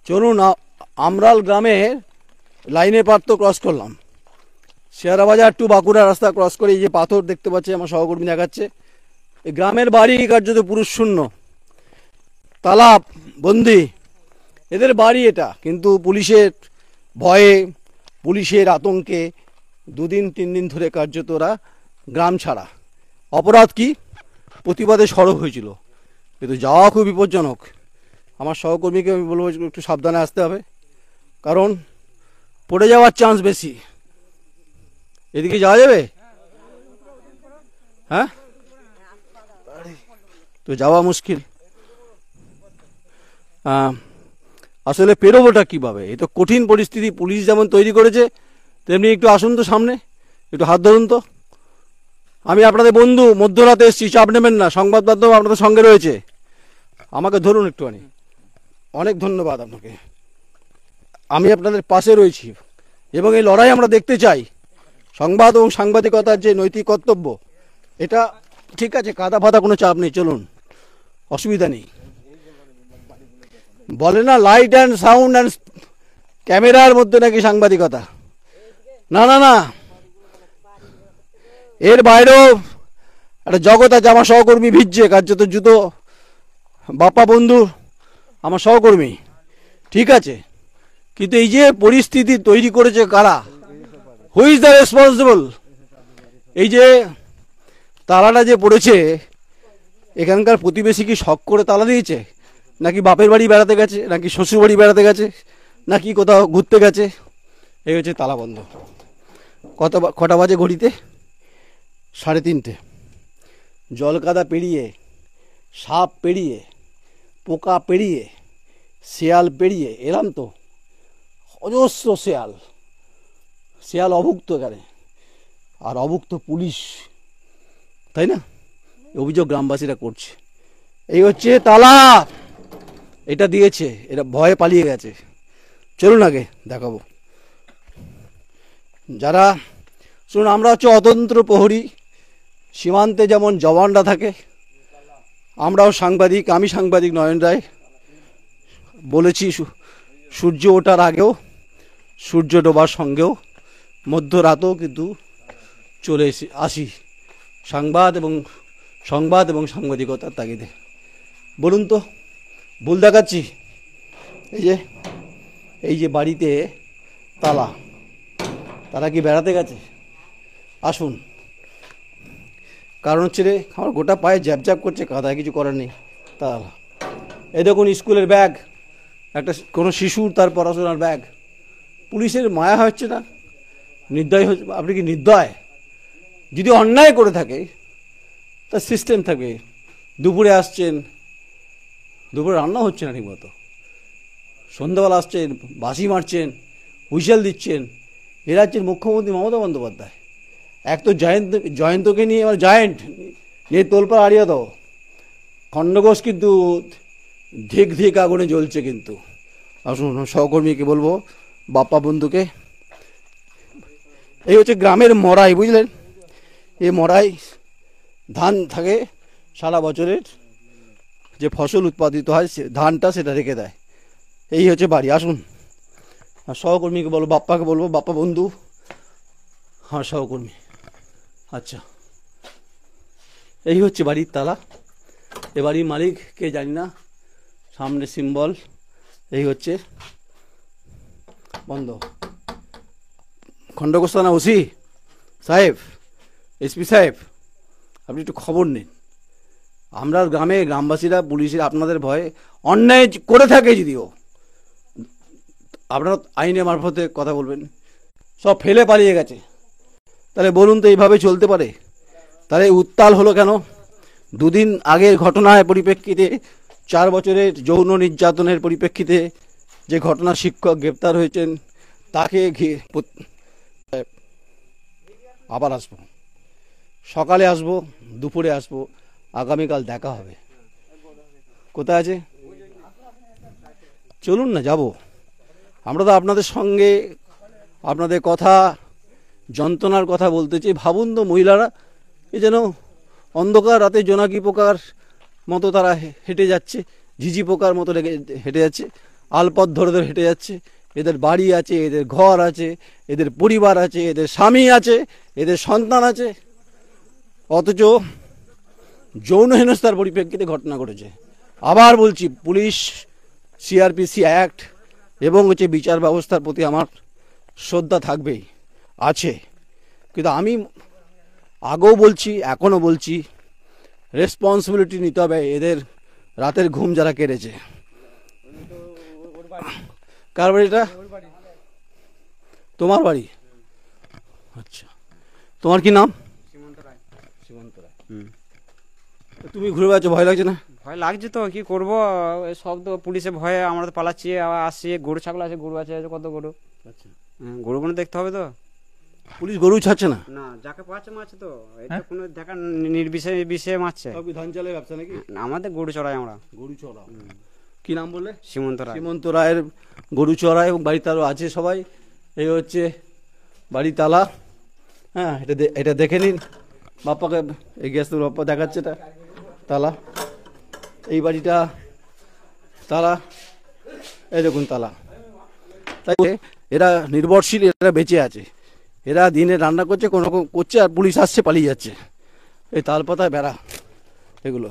চলুন আমরাল গ্রামের লাইনে পার তো ক্রস করলাম, শেয়ারা বাজার টু বাঁকুড়া রাস্তা ক্রস করে এই যে পাথর দেখতে পাচ্ছি আমার সহকর্মী দেখাচ্ছে, এই গ্রামের বাড়ি কার্যত পুরুষ শূন্য, তালাব বন্দি এদের বাড়ি এটা। কিন্তু পুলিশের ভয়ে, পুলিশের আতঙ্কে 2-3 দিন ধরে কার্যত ওরা গ্রাম ছাড়া। অপরাধ কি? প্রতিবাদে সরব হয়েছিল, কিন্তু যাওয়া খুব বিপজ্জনক। আমার সহকর্মীকে আমি বলবো একটু সাবধানে আসতে হবে, কারণ পড়ে যাওয়ার চান্স বেশি। এদিকে যাওয়া যাবে? হ্যাঁ, তো যাওয়া মুশকিল। আসলে পেরোবোটা কীভাবে? এ তো কঠিন পরিস্থিতি। পুলিশ যেমন তৈরি করেছে তেমনি একটু আসুন তো সামনে, একটু হাত ধরুন তো। আমি আপনাদের বন্ধু, মধ্যরাতে এসেছি, চাপ নেবেন না। সংবাদ মাধ্যম আপনাদের সঙ্গে রয়েছে, আমাকে ধরুন একটুখানি। অনেক ধন্যবাদ আপনাকে। আমি আপনাদের পাশে রয়েছি এবং এই লড়াই আমরা দেখতে চাই। সংবাদ এবং সাংবাদিকতার যে নৈতিক কর্তব্য, এটা ঠিক আছে, কাদা ফাদা কোনো চাপ নেই, চলুন, অসুবিধা নেই। বলে না লাইট অ্যান্ড সাউন্ড অ্যান্ড ক্যামেরার মধ্যে নাকি সাংবাদিকতা। না না না, এর বাইরেও একটা জগৎ আছে। আমার সহকর্মী ভিজছে কার্যত জুতো, বাপ্পা বন্ধু আমার সহকর্মী, ঠিক আছে, কিন্তু এই যে পরিস্থিতি তৈরি করেছে কারা? Who is the responsible? এই যে তালাটা যে পড়েছে, এখানকার প্রতিবেশী কি শখ করে তালা দিয়েছে, নাকি বাপের বাড়ি বেড়াতে গেছে, নাকি শ্বশুর বাড়ি বেড়াতে গেছে, নাকি কোথাও ঘুরতে গেছে? এই হচ্ছে তালা বন্ধ। কটা বাজে ঘড়িতে? 3:30। জল কাদা পেরিয়ে, সাপ পেরিয়ে, পোকা পেরিয়ে, শেয়াল পেরিয়ে এলাম তো, অজস্র শেয়াল অভুক্ত এখানে, আর অভুক্ত পুলিশ, তাই না? অভিযোগ গ্রামবাসীরা করছে। এই হচ্ছে তালা, এটা দিয়েছে, এটা ভয়ে পালিয়ে গেছে। চলুন আগে দেখাবো। যারা শুনুন, আমরা হচ্ছে অতন্ত্র প্রহরী। সীমান্তে যেমন জওয়ানরা থাকে, আমরাও সাংবাদিক। আমি সাংবাদিক নয়ন রায়। বলেছি সূর্য ওঠার আগেও, সূর্য ডোবার সঙ্গেও, মধ্যরাতেও কিন্তু চলে আসি সংবাদ এবং সাংবাদিকতার তাগিদে। বলুন তো, ভুল দেখাচ্ছি? এই যে বাড়িতে তালা, তারা কি বেড়াতে গেছে? আসুন, কারণ হচ্ছে রে, আমার গোটা পায়ে জ্যাপ করছে কাদা, কিছু করার নেই। তালা, এই দেখুন স্কুলের ব্যাগ, একটা কোনো শিশুর তার পড়াশোনার ব্যাগ। পুলিশের মায়া হচ্ছে না? নির্দয় হচ্ছে? আপনি কি নির্দয়? যদি অন্যায় করে থাকে তার সিস্টেম থাকে। দুপুরে আসছেন, দুপুরে রান্না হচ্ছে না ঠিকমতো, সন্ধ্যাবেলা আসছেন, বাঁশি মারছেন, হুইসেল দিচ্ছেন। এরা হচ্ছেন মুখ্যমন্ত্রী মমতা বন্দ্যোপাধ্যায়। এক তো জয়ন্তকে নিয়ে, আমার জায়েন্ট নিয়ে তোলপাড় আড়িয়ে দাও। খণ্ডঘোষ কিন্তু ধিক আগুনে জ্বলছে। কিন্তু আসুন, সহকর্মীকে বলবো, বাপ্পা বন্ধুকে। এই হচ্ছে গ্রামের মড়াই, বুঝলেন? এই মড়াই ধান থাকে সারা বছরের, যে ফসল উৎপাদিত হয় ধানটা সেটা রেখে দেয়। এই হচ্ছে বাড়ি। আসুন, আর সহকর্মীকে বলবো, বাপ্পাকে বলবো, বাপ্পা বন্ধু, হ্যাঁ সহকর্মী। আচ্ছা, এই হচ্ছে বাড়ির তালা। এ বাড়ির মালিক কে জানি না, সামনে সিম্বল। এই হচ্ছে বন্ধ। খণ্ডঘোষ থানা ওসি সাহেব, এসপি সাহেব, আপনি একটু খবর নিন। আমরা গ্রামবাসীরা পুলিশের আপনাদের ভয়ে অন্যায় করে থাকে, যদিও আপনারা আইনের মারফতে কথা বলবেন, সব ফেলে পালিয়ে গেছে। তাহলে বলুন তো, এইভাবে চলতে পারে? তাহলে উত্তাল হলো কেন? 2 দিন আগের ঘটনার পরিপ্রেক্ষিতে, 4 বছরের যৌন নির্যাতনের পরিপ্রেক্ষিতে যে ঘটনা, শিক্ষক গ্রেপ্তার হয়েছেন, তাকে আবার আসবো, সকালে আসবো, দুপুরে আসবো, আগামীকাল দেখা হবে। কোথায় আছে? চলুন না, যাব। আমরা তো আপনাদের সঙ্গে আপনাদের কথা, যন্ত্রণার কথা বলতে চাই। ভাবুন তো, মহিলারা এ যেন অন্ধকার রাতে জোনাকি পোকার মতো তারা হেঁটে যাচ্ছে, ঝিঝি পোকার মতো হেঁটে যাচ্ছে, আলপথ ধরে ধরে হেঁটে যাচ্ছে। এদের বাড়ি আছে, এদের ঘর আছে, এদের পরিবার আছে, এদের স্বামী আছে, এদের সন্তান আছে, অথচ যৌন হেনস্থার পরিপ্রেক্ষিতে ঘটনা ঘটেছে। আবার বলছি, পুলিশ, সিআরপিসি অ্যাক্ট এবং বিচার ব্যবস্থার প্রতি আমার শ্রদ্ধা থাকবেই, আছে। কিন্তু আমি আগেও বলছি, এখনও বলছি, রেসপন্সিবিলিটি নিতে হবে এদের রাতের ঘুম যারা কেড়েছে। কার বাড়ি এটা? তোমার বাড়ি? আচ্ছা, তোমার কি নাম? সীমন্ত রায়। সীমন্ত রায়। তুমি ঘুরে বেড়াচ্ছ, ভয় লাগছে না? ভয় লাগছে তো, কি করবো, সব তো পুলিশের ভয়ে আমরা তো পালাচ্ছি, আবার আসছি। গরু ছাগল আছে, গরু আছে, কত গরু। আচ্ছা, গরুগুলো দেখতে হবে তো। পুলিশ গরু ছাড়ছে না? না, যাকে পাচ্ছে মারছে তো, এটা কোনো দেখা নির্বিষয়ে বিষয়ে মারছে। কি ধান চালের ব্যবসা নাকি? আমাদের গরু চড়াই আমরা। গরু চড়া? কি নাম বললে? সীমন্ত রায়। সীমন্ত রায়ের গরু চড়া, এবং বাড়িতে আরও আছে সবাই। এই হচ্ছে বাড়ি তালা। হ্যাঁ, এটা দেখে নিন। বাপ্পাকে এগিয়ে আসতে বাপ্পা দেখাচ্ছে, এটা তালা। এই বাড়িটা তালা, এই দেখুন তালা। তাই এরা নির্ভরশীল, এরা বেঁচে আছে। এরা দিনে রান্না করছে, কোনো রকম করছে, আর পুলিশ আসছে, পালিয়ে যাচ্ছে। এই তালপাতায় বেড়া এগুলো।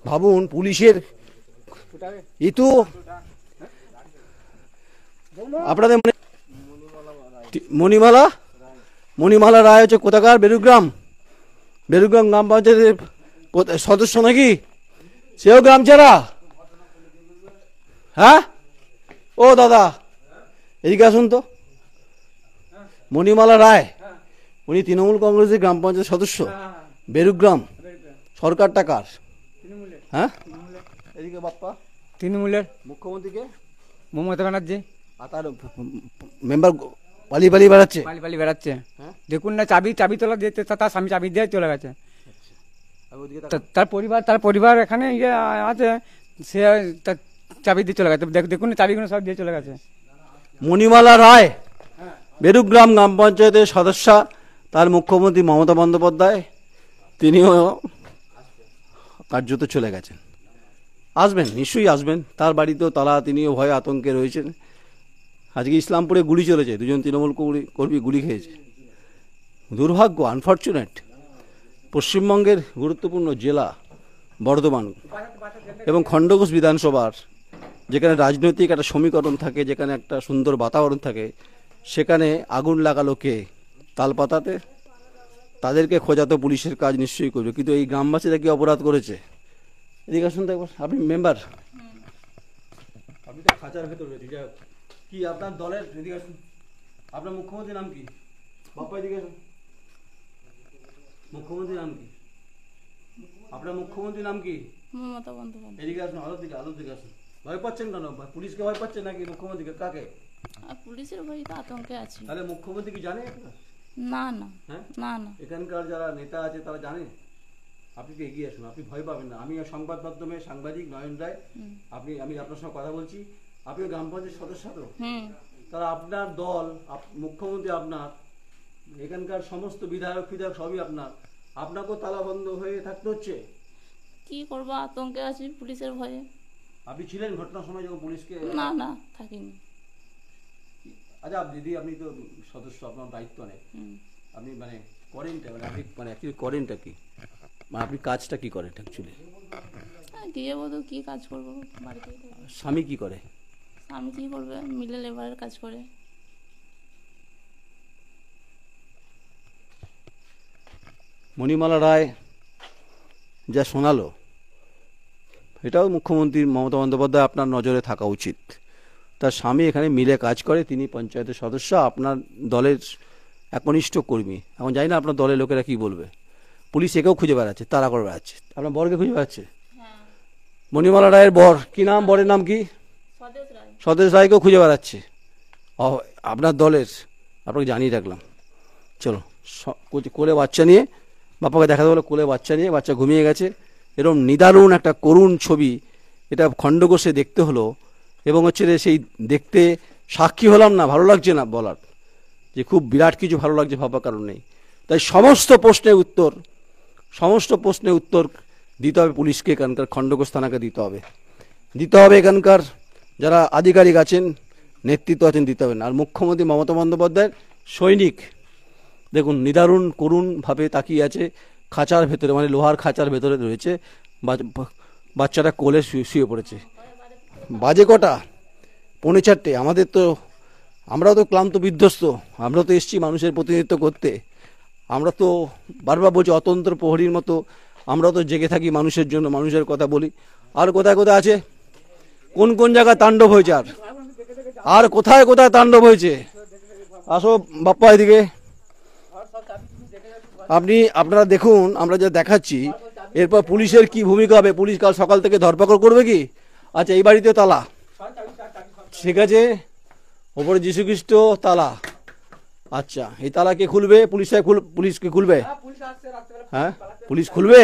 ভাবুন, পুলিশের তো আপনাদের মণিমালা রায় হচ্ছে কোথাকার? বেরুগ্রাম গ্রাম পঞ্চায়েতের সদস্য নাকি? সেও গ্রাম ছাড়া? হ্যাঁ, ও দাদা এদিকে আসুন তো। মণিমালা রায়, উনি তৃণমূল কংগ্রেসের গ্রাম পঞ্চায়েত সদস্য, বেরুগ্রাম। সরকার টাকার? হ্যাঁ, এদিকে বাপ্পা। তৃণমূলের মুখ্যমন্ত্রীকে? মমতা ব্যানার্জি। আর তার মেম্বার পালিয়ে পালিয়ে বেড়াচ্ছে। পালিয়ে বেড়াচ্ছে। হ্যাঁ, দেখুন না, চাবি তোলা দিতে, তার স্বামী চাবি দিয়ে চলে গেছে। তার পরিবার এখানে ইয়ে আছে, সে তার চাবি দিয়ে চলে গেছে। দেখুন না, চাবিগুলো সব দিয়ে চলে গেছে। মণিমালা রায় বেরুগ্রাম গ্রাম পঞ্চায়েতের সদস্যা, তার মুখ্যমন্ত্রী মমতা বন্দ্যোপাধ্যায়, তিনিও কার্যত চলে গেছেন। আসবেন, নিশ্চয়ই আসবেন। তার বাড়িতেও তালা, তিনিও ভয়ে আতঙ্কে রয়েছেন। আজকে ইসলামপুরে গুলি চলেছে, দুজন তৃণমূল কর্মী গুলি খেয়েছে। দুর্ভাগ্য, আনফর্চুনেট। পশ্চিমবঙ্গের গুরুত্বপূর্ণ জেলা বর্ধমান এবং খণ্ডঘোষ বিধানসভার, যেখানে রাজনৈতিক একটা সমীকরণ থাকে, যেখানে একটা সুন্দর বাতাবরণ থাকে, সেখানে আগুন লাগালো কে? তালপাতাতে। তাদেরকে খোঁজা তো পুলিশের কাজ নিশ্চয়ই করবে, কিন্তু এই গ্রামবাসীরা কি অপরাধ করেছে? এদিকে আসুন তো একবার। আপনি মেম্বার, আপনি তো খাঁচার ভেতর রয়েছে। কি আপনার দলের? এদিকে আসুন। আপনার মুখ্যমন্ত্রীর নাম কি? বাপ্পা এদিকে আসুন। মুখ্যমন্ত্রীর নাম কি? আপনার মুখ্যমন্ত্রীর নাম কি? মমতা বন্দ্যোপাধ্যায়। এদিকে আসুন, আলোর দিকে আসুন। ভয় পাচ্ছেন কেন? পুলিশকে ভয় পাচ্ছেন নাকি মুখ্যমন্ত্রীকে? কাকে? আর পুলিশের ভয়ে তো আতঙ্কে আছি। তাহলে মুখ্যমন্ত্রী কি জানে? না না, হ্যাঁ, না না। এখানকার যারা নেতা আছে তারা জানে? আপনি কি এগিয়ে আসুন, আপনি ভয় পাবেন না। আমি সংবাদ মাধ্যমে সাংবাদিক নয়ন রায়, আমি আপনার সঙ্গে কথা বলছি। আপনি গ্রাম পঞ্চায়েত সদস্য তো, তারা আপনার দল, মুখ্যমন্ত্রী আপনার, এখানকার সমস্ত বিধায়ক সবই আপনার। আপনাকেও তালা বন্ধ হয়ে থাকতে হচ্ছে। কি করবো, আতঙ্কে আছি পুলিশের ভয়ে। আপনি ছিলেন ঘটনার সময় যখন পুলিশকে? না না, থাকিনি। আচ্ছা দিদি, আপনি তো সদস্য, আপনার দায়িত্ব নেই। আপনি মানে করেনটা, মানে আপনি মানে অ্যাকচুয়ালি করেনটা কি? মানে আপনি কাজটা কি করেন অ্যাকচুয়ালি? গিয়ে বলতো কি কাজ করবো, বাড়িতে। স্বামী কি করে? স্বামী কি করবে, মিলে লেবারের কাজ করে। মণিমালা রায় যা শোনালো, এটাও মুখ্যমন্ত্রী মমতা বন্দ্যোপাধ্যায় আপনার নজরে থাকা উচিত। তার স্বামী এখানে মিলে কাজ করে, তিনি পঞ্চায়েতের সদস্য, আপনার দলের একনিষ্ঠ কর্মী। এখন জানি না আপনার দলের লোকেরা কি বলবে। পুলিশ একেও খুঁজে বেড়াচ্ছে, তারা করে বেড়াচ্ছে, আপনার বরকে খুঁজে বেড়াচ্ছে। মণিমালা রায়ের বর কি নাম? বরের নাম কি? স্বদেশ রায়কেও খুঁজে বেড়াচ্ছে আপনার দলের। আপনাকে জানিয়ে রাখলাম। চলো, কোলে বাচ্চা নিয়ে, বাপাকে দেখাতে বলে কোলে বাচ্চা নিয়ে, বাচ্চা ঘুমিয়ে গেছে। এরকম নিদারুণ একটা করুণ ছবি, এটা খণ্ডঘোষে দেখতে হলো। এবং হচ্ছে সেই দেখতে সাক্ষী হলাম না, ভালো লাগছে না বলার, যে খুব বিরাট কিছু ভালো লাগছে ভাবার কারণ নেই। তাই সমস্ত প্রশ্নের উত্তর দিতে হবে পুলিশকে, এখানকার খণ্ডঘোষ থানাকে দিতে হবে। দিতে হবে, এখানকার যারা আধিকারিক আছেন, নেতৃত্ব আছেন, দিতে হবে না। আর মুখ্যমন্ত্রী মমতা বন্দ্যোপাধ্যায়ের সৈনিক দেখুন করুণভাবে তাকিয়ে আছে, খাঁচার ভেতরে, মানে লোহার খাঁচার ভেতরে রয়েছে, বাচ্চাটা কোলে শুয়ে পড়েছে। বাজে কটা? 4:45। আমরাও তো ক্লান্ত বিধ্বস্ত, আমরা তো এসছি মানুষের প্রতিনিধিত্ব করতে। আমরা তো বারবার বলছি অতন্ত্র প্রহরীর মতো আমরা তো জেগে থাকি মানুষের জন্য, মানুষের কথা বলি। আর কোথায় কোথায় আছে, কোন কোন জায়গায় তাণ্ডব হয়েছে, আর কোথায় কোথায় তাণ্ডব হয়েছে? আসো বাপ্পা এদিকে। আপনারা দেখুন, আমরা যা দেখাচ্ছি, এরপর পুলিশের কি ভূমিকা হবে? পুলিশ কাল সকাল থেকে ধরপাকড় করবে কি? আচ্ছা, এই বাড়িতে তালা, ঠিক আছে, ওপরে যীশুখ্রিস্ট তালা। আচ্ছা, এই তালা কে খুলবে? পুলিশ কি খুলবে? হ্যাঁ, পুলিশ খুলবে।